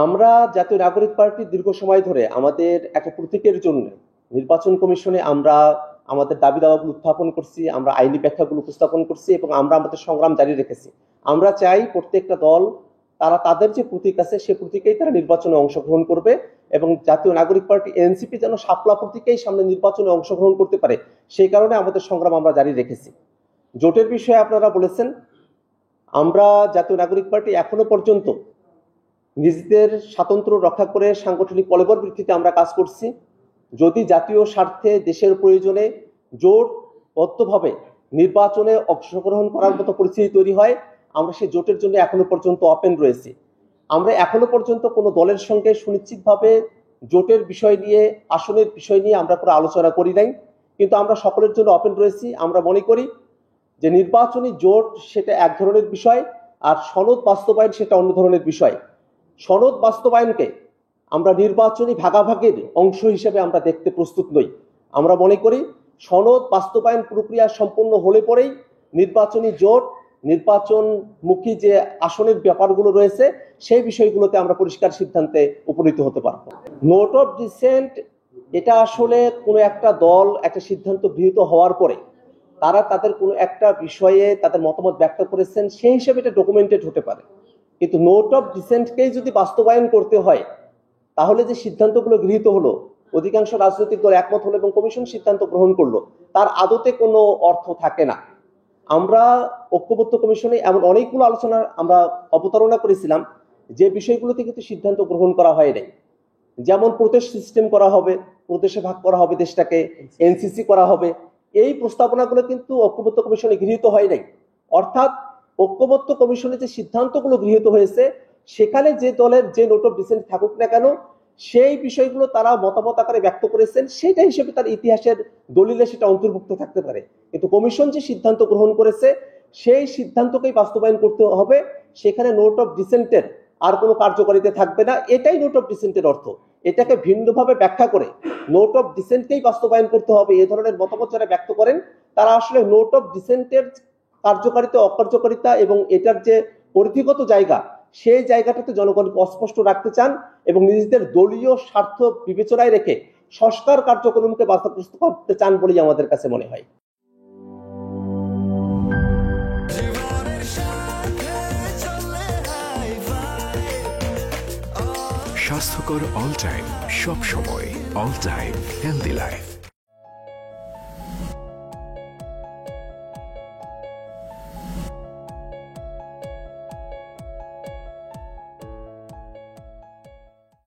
আমরা জাতীয় নাগরিক পার্টি দীর্ঘ সময় ধরে আমাদের একটা প্রতীকের জন্য নির্বাচন কমিশনে আমরা আমাদের দাবি দাওয়াগুলো উত্থাপন করছি, আমরা আইনি ব্যাখ্যাগুলো উপস্থাপন করছি এবং আমরা আমাদের সংগ্রাম জারি রেখেছি। আমরা চাই প্রত্যেকটা দল তারা তাদের যে প্রতীক আছে সে প্রতীকেই তারা নির্বাচনে অংশগ্রহণ করবে এবং জাতীয় নাগরিক পার্টি এনসিপি যেন শাপলা প্রতীকেই সামনে নির্বাচনে অংশগ্রহণ করতে পারে, সেই কারণে আমাদের সংগ্রাম আমরা জারি রেখেছি। জোটের বিষয়ে আপনারা বলেছেন, আমরা জাতীয় নাগরিক পার্টি এখনো পর্যন্ত নিজেদের স্বাতন্ত্র্য রক্ষা করে সাংগঠনিক কলেবর ভিত্তিতে আমরা কাজ করছি। যদি জাতীয় স্বার্থে দেশের প্রয়োজনে জোটবদ্ধভাবে নির্বাচনে অংশগ্রহণ করার মতো পরিস্থিতি তৈরি হয়, আমরা সেই জোটের জন্য এখনো পর্যন্ত ওপেন রয়েছি। আমরা এখনো পর্যন্ত কোনো দলের সঙ্গে সুনিশ্চিতভাবে জোটের বিষয় নিয়ে, আসনের বিষয় নিয়ে আমরা কোনো আলোচনা করি নাই, কিন্তু আমরা সকলের জন্য ওপেন রয়েছি। আমরা মনে করি যে নির্বাচনী জোট সেটা এক ধরনের বিষয়, আর সনদ বাস্তবায়ন সেটা অন্য ধরনের বিষয়। সনদ বাস্তবায়নকে আমরা নির্বাচনী ভাগাভাগির অংশ হিসেবে আমরা দেখতে প্রস্তুত নই। আমরা মনে করি সনদ বাস্তবায়ন প্রক্রিয়া সম্পূর্ণ হলে পরেই নির্বাচনী জোট, নির্বাচনমুখী যে আসনের ব্যাপারগুলো রয়েছে সেই বিষয়গুলোতে আমরা পরিষ্কার সিদ্ধান্তে উপনীত হতে পারব। নোট অফ ডিসেন্ট এটা আসলে কোনো একটা দল একটা সিদ্ধান্ত গৃহীত হওয়ার পরে তারা তাদের কোনো একটা বিষয়ে তাদের মতামত ব্যক্ত করেছেন, সেই হিসেবে এটা ডকুমেন্টেড হতে পারে। কিন্তু নোট অফ ডিসেন্টকেই যদি বাস্তবায়ন করতে হয়, তাহলে যে সিদ্ধান্তগুলো গৃহীত হলো, অধিকাংশ রাজনৈতিক দল একমত হলো এবং কমিশন সিদ্ধান্ত গ্রহণ করলো, তার আদতে কোনো অর্থ থাকে না। আমরা ঐক্যবদ্ধ কমিশনে এমন অনেকগুলো আলোচনা আমরা অবতারণা করেছিলাম যে বিষয়গুলোতে কিন্তু সিদ্ধান্ত গ্রহণ করা হয় নাই। যেমন প্রদেশ সিস্টেম করা হবে, প্রদেশে ভাগ করা হবে দেশটাকে, এনসিসি করা হবে, এই প্রস্তাবনাগুলো কিন্তু ঐক্যবদ্ধ কমিশনে গৃহীত হয় নাই। অর্থাৎ ঐক্যবদ্ধ কমিশনে যে সিদ্ধান্তগুলো গৃহীত হয়েছে সেখানে যে দলের যে নোট অফ ডিসেন্ট থাকুক না কেন, সেই বিষয়গুলো তারা মতামত আকারে ব্যক্ত করেছেন, সেটা হিসেবে তার ইতিহাসের দলিলে সেটা অন্তর্ভুক্ত থাকতে পারে। কিন্তু কমিশন যে সিদ্ধান্ত গ্রহণ করেছে সেই সিদ্ধান্তকেই বাস্তবায়ন করতে হবে, সেখানে নোট অফ ডিসেন্টের আর কোনো কার্যকারিতা থাকবে না। এটাই নোট অফ ডিসেন্টের অর্থ। এটাকে ভিন্নভাবে ব্যাখ্যা করে নোট অফ ডিসেন্টকেই বাস্তবায়ন করতে হবে এ ধরনের মতামত যারা ব্যক্ত করেন, তারা আসলে নোট অফ ডিসেন্টের কার্যকারিতা, অকার্যকারিতা এবং এটার যে পরিধিগত জায়গা, সেই জায়গাটাতে জনগণকে অস্পষ্ট রাখতে চান এবং নিজেদের দলীয় স্বার্থ বিবেচনায় রেখে সংস্কার কার্যক্রমকে বাধাগ্রস্ত করতে চান বলেই আমাদের কাছে মনে হয়। স্বাস্থ্যকর অল টাইম, সব সময় অল টাইম হেলদি লাইফ।